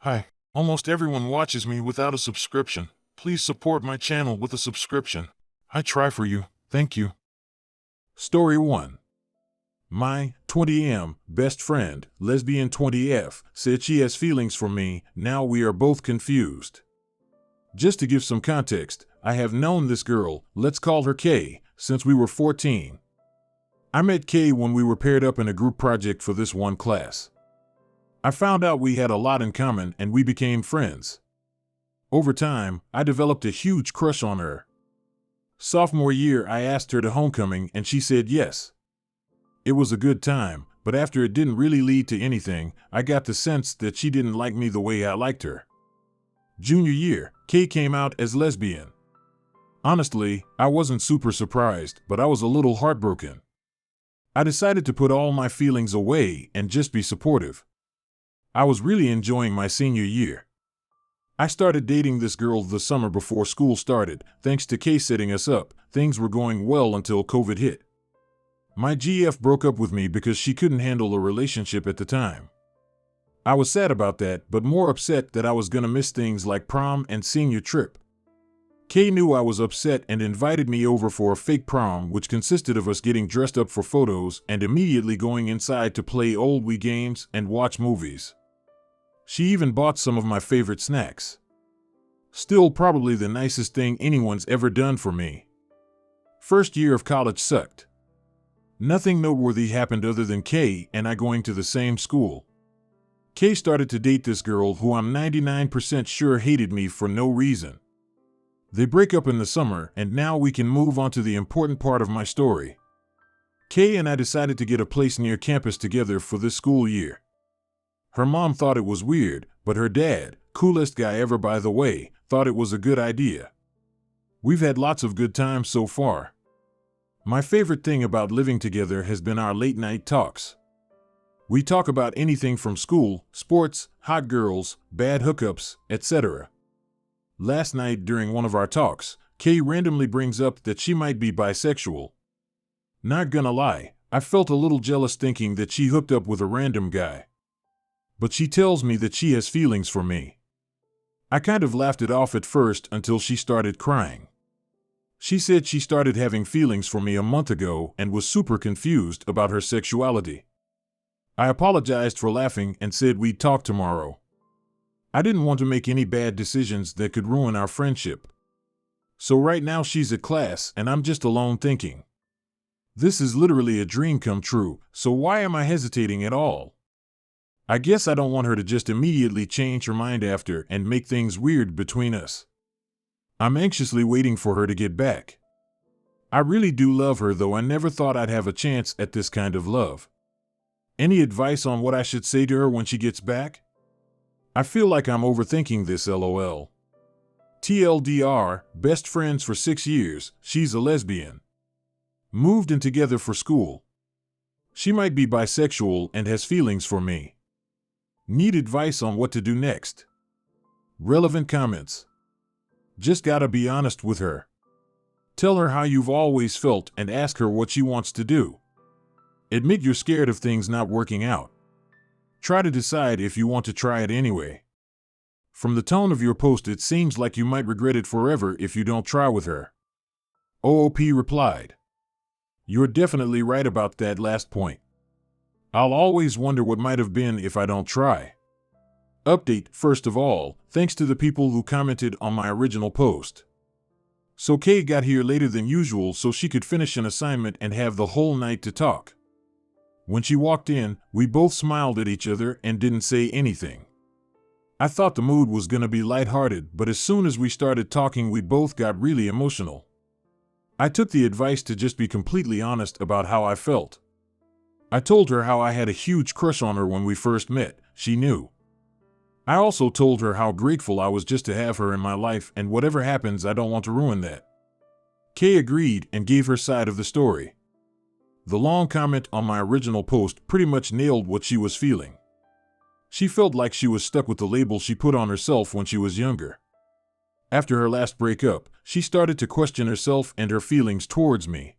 Hi. Almost everyone watches me without a subscription. Please support my channel with a subscription. I try for you. Thank you. Story 1. My 20M best friend, lesbian 20F, said she has feelings for me. Now we are both confused. Just to give some context, I have known this girl, let's call her Kay, since we were 14. I met Kay when we were paired up in a group project for this one class. I found out we had a lot in common and we became friends. Over time, I developed a huge crush on her. Sophomore year, I asked her to homecoming and she said yes. It was a good time, but after it didn't really lead to anything, I got the sense that she didn't like me the way I liked her. Junior year, Kay came out as lesbian. Honestly, I wasn't super surprised, but I was a little heartbroken. I decided to put all my feelings away and just be supportive. I was really enjoying my senior year. I started dating this girl the summer before school started. Thanks to Kay setting us up, things were going well until COVID hit. My GF broke up with me because she couldn't handle a relationship at the time. I was sad about that, but more upset that I was gonna miss things like prom and senior trip. Kay knew I was upset and invited me over for a fake prom, which consisted of us getting dressed up for photos and immediately going inside to play old Wii games and watch movies. She even bought some of my favorite snacks. Still probably the nicest thing anyone's ever done for me. First year of college sucked. Nothing noteworthy happened other than Kay and I going to the same school. Kay started to date this girl who I'm 99% sure hated me for no reason. They break up in the summer, and now we can move on to the important part of my story. Kay and I decided to get a place near campus together for this school year. Her mom thought it was weird, but her dad, coolest guy ever by the way, thought it was a good idea. We've had lots of good times so far. My favorite thing about living together has been our late night talks. We talk about anything from school, sports, hot girls, bad hookups, etc. Last night during one of our talks, Kay randomly brings up that she might be bisexual. Not gonna lie, I felt a little jealous thinking that she hooked up with a random guy. But she tells me that she has feelings for me. I kind of laughed it off at first until she started crying. She said she started having feelings for me a month ago and was super confused about her sexuality. I apologized for laughing and said we'd talk tomorrow. I didn't want to make any bad decisions that could ruin our friendship. So right now she's at class and I'm just alone thinking. This is literally a dream come true, so why am I hesitating at all? I guess I don't want her to just immediately change her mind after and make things weird between us. I'm anxiously waiting for her to get back. I really do love her, though I never thought I'd have a chance at this kind of love. Any advice on what I should say to her when she gets back? I feel like I'm overthinking this, lol. TLDR, best friends for 6 years, she's a lesbian. Moved in together for school. She might be bisexual and has feelings for me. Need advice on what to do next. Relevant comments. Just gotta be honest with her. Tell her how you've always felt and ask her what she wants to do. Admit you're scared of things not working out. Try to decide if you want to try it anyway. From the tone of your post, it seems like you might regret it forever if you don't try with her. OOP replied. You're definitely right about that last point. I'll always wonder what might have been if I don't try. Update, first of all, thanks to the people who commented on my original post. So Kay got here later than usual so she could finish an assignment and have the whole night to talk. When she walked in, we both smiled at each other and didn't say anything. I thought the mood was gonna be lighthearted, but as soon as we started talking, we both got really emotional. I took the advice to just be completely honest about how I felt. I told her how I had a huge crush on her when we first met. She knew. I also told her how grateful I was just to have her in my life, and whatever happens, I don't want to ruin that. Kay agreed and gave her side of the story. The long comment on my original post pretty much nailed what she was feeling. She felt like she was stuck with the label she put on herself when she was younger. After her last breakup, she started to question herself and her feelings towards me.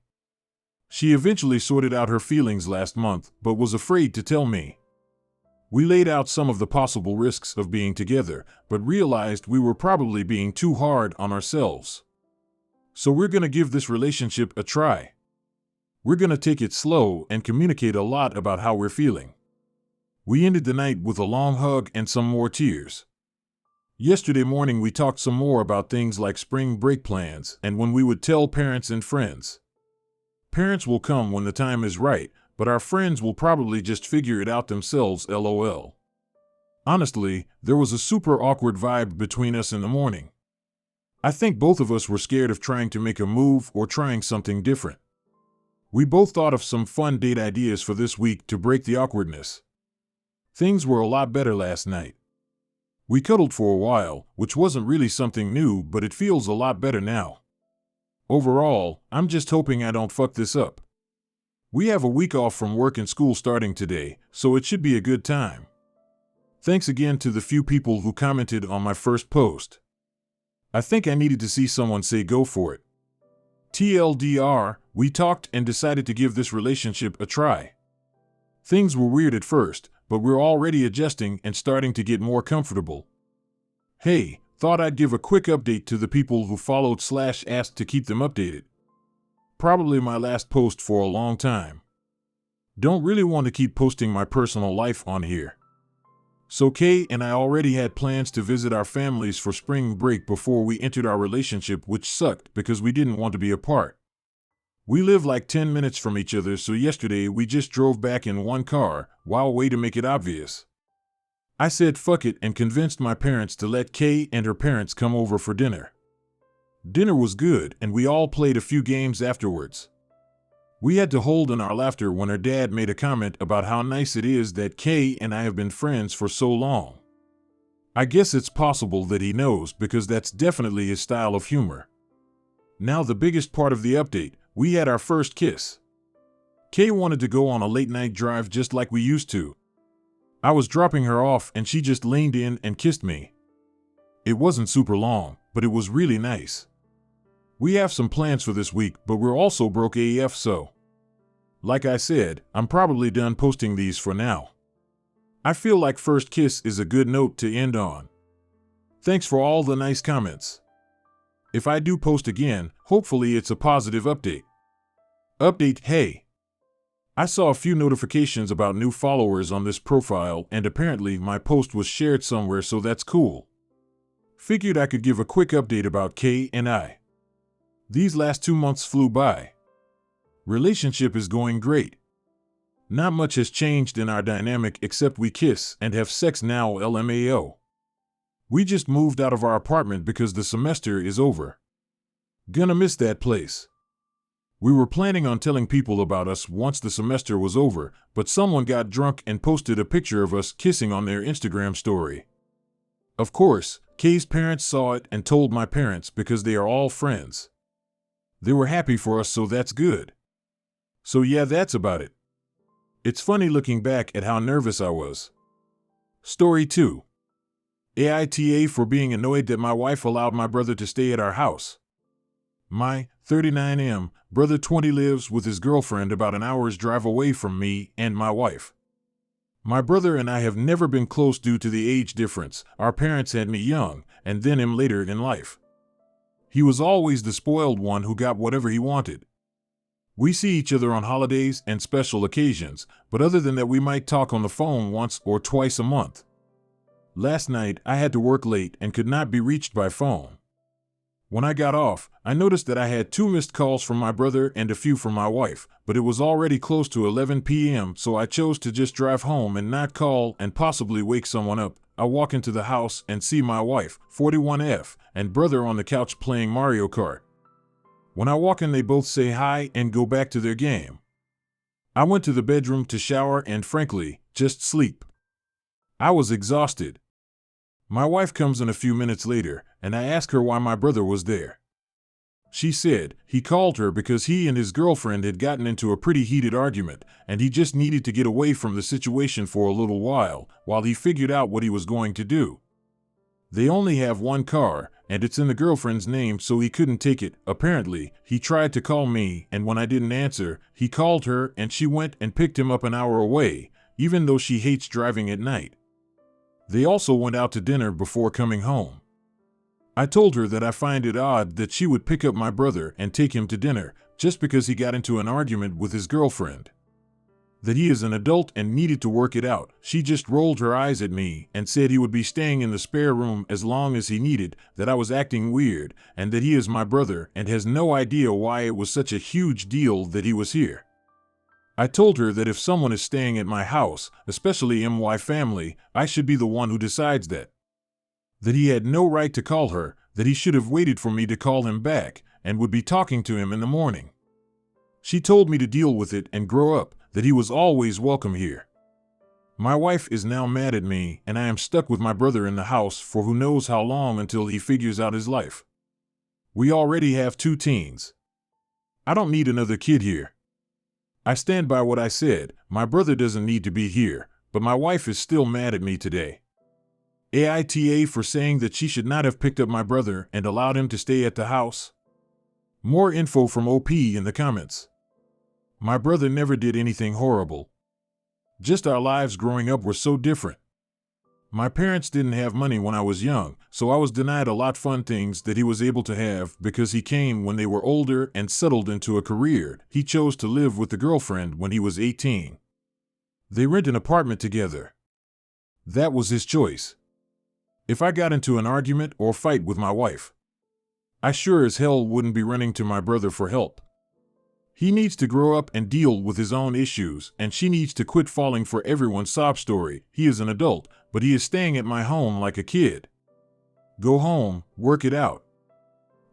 She eventually sorted out her feelings last month, but was afraid to tell me. We laid out some of the possible risks of being together, but realized we were probably being too hard on ourselves. So we're going to give this relationship a try. We're going to take it slow and communicate a lot about how we're feeling. We ended the night with a long hug and some more tears. Yesterday morning we talked some more about things like spring break plans and when we would tell parents and friends. Parents will come when the time is right, but our friends will probably just figure it out themselves, LOL. Honestly, there was a super awkward vibe between us in the morning. I think both of us were scared of trying to make a move or trying something different. We both thought of some fun date ideas for this week to break the awkwardness. Things were a lot better last night. We cuddled for a while, which wasn't really something new, but it feels a lot better now. Overall, I'm just hoping I don't fuck this up. We have a week off from work and school starting today, so it should be a good time. Thanks again to the few people who commented on my first post. I think I needed to see someone say go for it. TLDR, we talked and decided to give this relationship a try. Things were weird at first, but we're already adjusting and starting to get more comfortable. Hey, thought I'd give a quick update to the people who followed/asked to keep them updated. Probably my last post for a long time. Don't really want to keep posting my personal life on here. So Kay and I already had plans to visit our families for spring break before we entered our relationship, which sucked because we didn't want to be apart. We live like 10 minutes from each other, so yesterday we just drove back in one car, wild way to make it obvious. I said fuck it and convinced my parents to let Kay and her parents come over for dinner. Dinner was good and we all played a few games afterwards. We had to hold in our laughter when her dad made a comment about how nice it is that Kay and I have been friends for so long. I guess it's possible that he knows because that's definitely his style of humor. Now the biggest part of the update. We had our first kiss. Kay wanted to go on a late-night drive just like we used to. I was dropping her off and she just leaned in and kissed me. It wasn't super long, but it was really nice. We have some plans for this week, but we're also broke AF, so. Like I said, I'm probably done posting these for now. I feel like first kiss is a good note to end on. Thanks for all the nice comments. If I do post again, hopefully it's a positive update. Hey. I saw a few notifications about new followers on this profile and apparently my post was shared somewhere, so that's cool. Figured I could give a quick update about Kay and I. These last 2 months flew by. Relationship is going great. Not much has changed in our dynamic except we kiss and have sex now, LMAO. We just moved out of our apartment because the semester is over. Gonna miss that place. We were planning on telling people about us once the semester was over, but someone got drunk and posted a picture of us kissing on their Instagram story. Of course, Kay's parents saw it and told my parents because they are all friends. They were happy for us, so that's good. So yeah, that's about it. It's funny looking back at how nervous I was. Story 2. AITA for being annoyed that my wife allowed my brother to stay at our house. My 39M brother 20 lives with his girlfriend about an hour's drive away from me and my wife. My brother and I have never been close due to the age difference. Our parents had me young and then him later in life. He was always the spoiled one who got whatever he wanted. We see each other on holidays and special occasions, but other than that we might talk on the phone once or twice a month. Last night, I had to work late and could not be reached by phone. When I got off, I noticed that I had 2 missed calls from my brother and a few from my wife, but it was already close to 11 p.m., so I chose to just drive home and not call and possibly wake someone up. I walk into the house and see my wife, 41F, and brother on the couch playing Mario Kart. When I walk in, they both say hi and go back to their game. I went to the bedroom to shower and, frankly, just sleep. I was exhausted. My wife comes in a few minutes later, and I ask her why my brother was there. She said he called her because he and his girlfriend had gotten into a pretty heated argument, and he just needed to get away from the situation for a little while he figured out what he was going to do. They only have one car, and it's in the girlfriend's name, so he couldn't take it. Apparently, he tried to call me, and when I didn't answer, he called her and she went and picked him up an hour away, even though she hates driving at night. They also went out to dinner before coming home. I told her that I find it odd that she would pick up my brother and take him to dinner just because he got into an argument with his girlfriend. That he is an adult and needed to work it out. She just rolled her eyes at me and said he would be staying in the spare room as long as he needed, that I was acting weird, and that he is my brother and has no idea why it was such a huge deal that he was here. I told her that if someone is staying at my house, especially my family, I should be the one who decides that. That he had no right to call her, that he should have waited for me to call him back, and would be talking to him in the morning. She told me to deal with it and grow up, that he was always welcome here. My wife is now mad at me, and I am stuck with my brother in the house for who knows how long until he figures out his life. We already have 2 teens. I don't need another kid here. I stand by what I said. My brother doesn't need to be here, but my wife is still mad at me today. AITA for saying that she should not have picked up my brother and allowed him to stay at the house. More info from OP in the comments. My brother never did anything horrible. Just our lives growing up were so different. My parents didn't have money when I was young, so I was denied a lot fun things that he was able to have because he came when they were older and settled into a career. He chose to live with the girlfriend when he was 18. They rent an apartment together. That was his choice. If I got into an argument or fight with my wife, I sure as hell wouldn't be running to my brother for help. He needs to grow up and deal with his own issues, and she needs to quit falling for everyone's sob story. He is an adult, but he is staying at my home like a kid. Go home, work it out.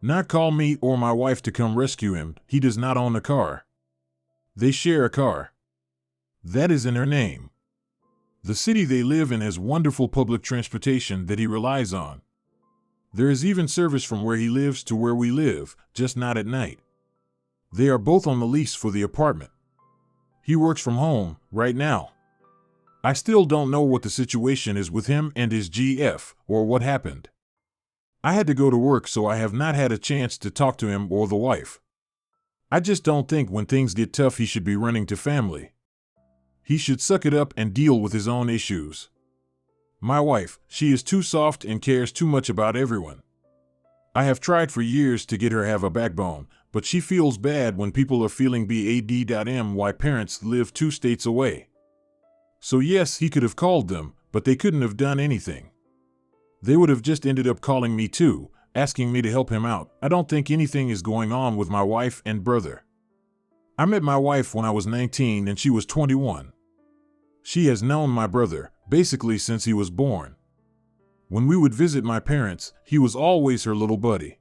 Not call me or my wife to come rescue him. He does not own a car. They share a car. That is in her name. The city they live in has wonderful public transportation that he relies on. There is even service from where he lives to where we live, just not at night. They are both on the lease for the apartment. He works from home right now. I still don't know what the situation is with him and his GF, or what happened. I had to go to work, so I have not had a chance to talk to him or the wife. I just don't think when things get tough he should be running to family. He should suck it up and deal with his own issues. My wife, she is too soft and cares too much about everyone. I have tried for years to get her have a backbone, but she feels bad when people are feeling bad. Parents live 2 states away. So yes, he could have called them, but they couldn't have done anything. They would have just ended up calling me too, asking me to help him out. I don't think anything is going on with my wife and brother. I met my wife when I was 19 and she was 21. She has known my brother, basically since he was born. When we would visit my parents, he was always her little buddy.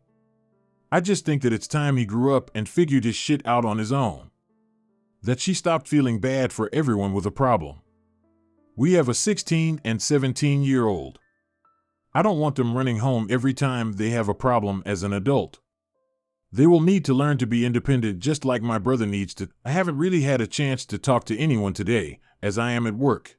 I just think that it's time he grew up and figured his shit out on his own. That she stopped feeling bad for everyone with a problem. We have a 16 and 17-year-old. I don't want them running home every time they have a problem as an adult. They will need to learn to be independent just like my brother needs to. I haven't really had a chance to talk to anyone today, as I am at work.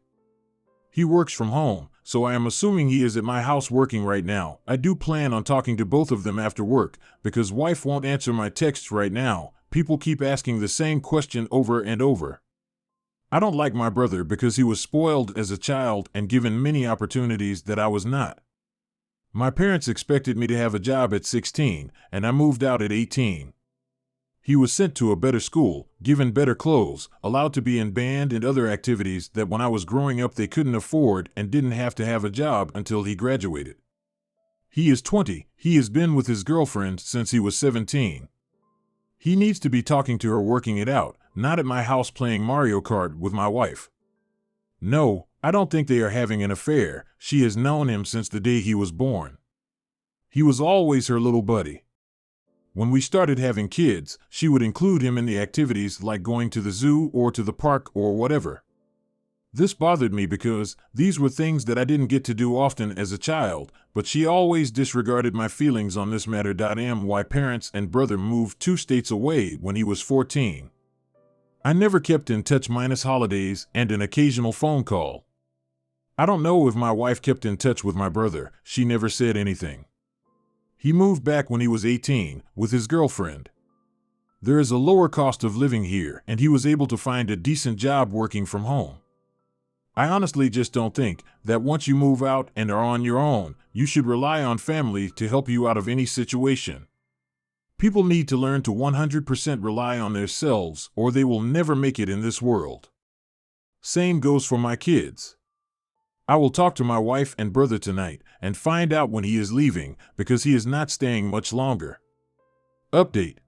He works from home, so I am assuming he is at my house working right now. I do plan on talking to both of them after work, because wife won't answer my texts right now. People keep asking the same question over and over. I don't like my brother because he was spoiled as a child and given many opportunities that I was not. My parents expected me to have a job at 16, and I moved out at 18. He was sent to a better school, given better clothes, allowed to be in band and other activities that when I was growing up they couldn't afford, and didn't have to have a job until he graduated. He is 20. He has been with his girlfriend since he was 17. He needs to be talking to her, working it out, not at my house playing Mario Kart with my wife. No, I don't think they are having an affair. She has known him since the day he was born. He was always her little buddy. When we started having kids, she would include him in the activities like going to the zoo or to the park or whatever. This bothered me because these were things that I didn't get to do often as a child, but she always disregarded my feelings on this matter. My parents and brother moved 2 states away when he was 14. I never kept in touch minus holidays and an occasional phone call. I don't know if my wife kept in touch with my brother. She never said anything. He moved back when he was 18 with his girlfriend. There is a lower cost of living here, and he was able to find a decent job working from home. I honestly just don't think that once you move out and are on your own, you should rely on family to help you out of any situation. People need to learn to 100% rely on themselves or they will never make it in this world. Same goes for my kids. I will talk to my wife and brother tonight and find out when he is leaving because he is not staying much longer. Update.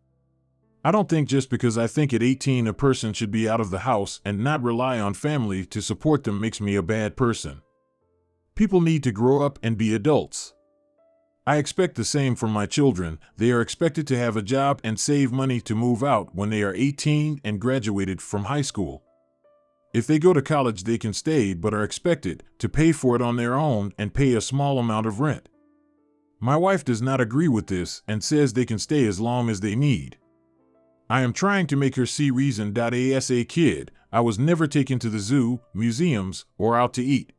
I don't think just because I think at 18 a person should be out of the house and not rely on family to support them makes me a bad person. People need to grow up and be adults. I expect the same from my children. They are expected to have a job and save money to move out when they are 18 and graduated from high school. If they go to college, they can stay but are expected to pay for it on their own and pay a small amount of rent. My wife does not agree with this and says they can stay as long as they need. I am trying to make her see reason. As a kid, I was never taken to the zoo, museums, or out to eat.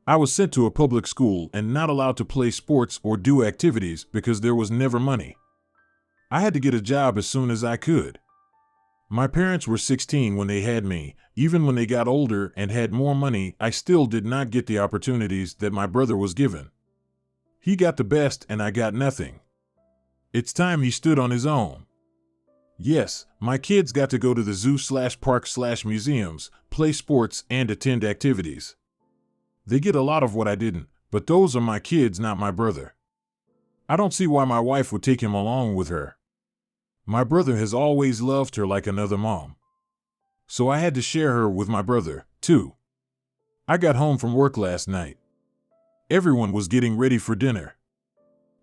I was sent to a public school and not allowed to play sports or do activities because there was never money. I had to get a job as soon as I could. My parents were 16 when they had me. Even when they got older and had more money, I still did not get the opportunities that my brother was given. He got the best and I got nothing. It's time he stood on his own. Yes, my kids got to go to the zoo/park/museums, play sports, and attend activities. They get a lot of what I didn't, but those are my kids, not my brother. I don't see why my wife would take him along with her. My brother has always loved her like another mom. So I had to share her with my brother, too. I got home from work last night. Everyone was getting ready for dinner.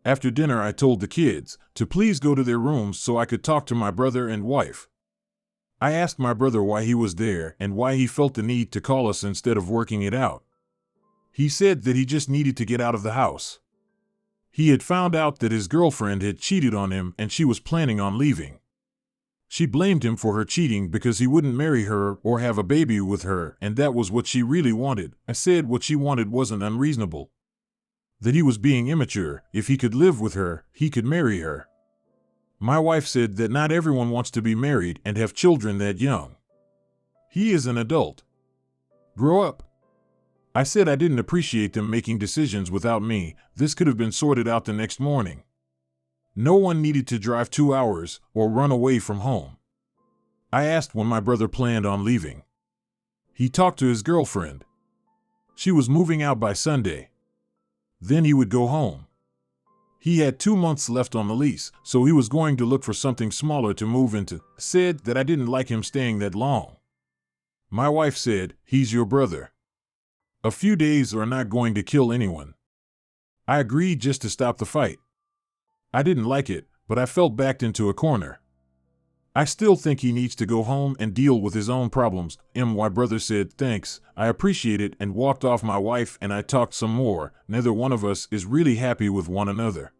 After dinner, I told the kids to please go to their rooms so I could talk to my brother and wife. I asked my brother why he was there and why he felt the need to call us instead of working it out. He said that he just needed to get out of the house. He had found out that his girlfriend had cheated on him and she was planning on leaving. She blamed him for her cheating because he wouldn't marry her or have a baby with her, and that was what she really wanted. I said what she wanted wasn't unreasonable. That he was being immature. If he could live with her, he could marry her. My wife said that not everyone wants to be married and have children that young. He is an adult. Grow up. I said I didn't appreciate them making decisions without me. This could have been sorted out the next morning. No one needed to drive 2 hours or run away from home. I asked when my brother planned on leaving. He talked to his girlfriend. She was moving out by Sunday. Then he would go home. He had 2 months left on the lease, so he was going to look for something smaller to move into. I said that I didn't like him staying that long. My wife said, "He's your brother. A few days are not going to kill anyone." I agreed just to stop the fight. I didn't like it, but I felt backed into a corner. I still think he needs to go home and deal with his own problems. My brother said, "Thanks, I appreciate it," and walked off. My wife and I talked some more. Neither one of us is really happy with one another.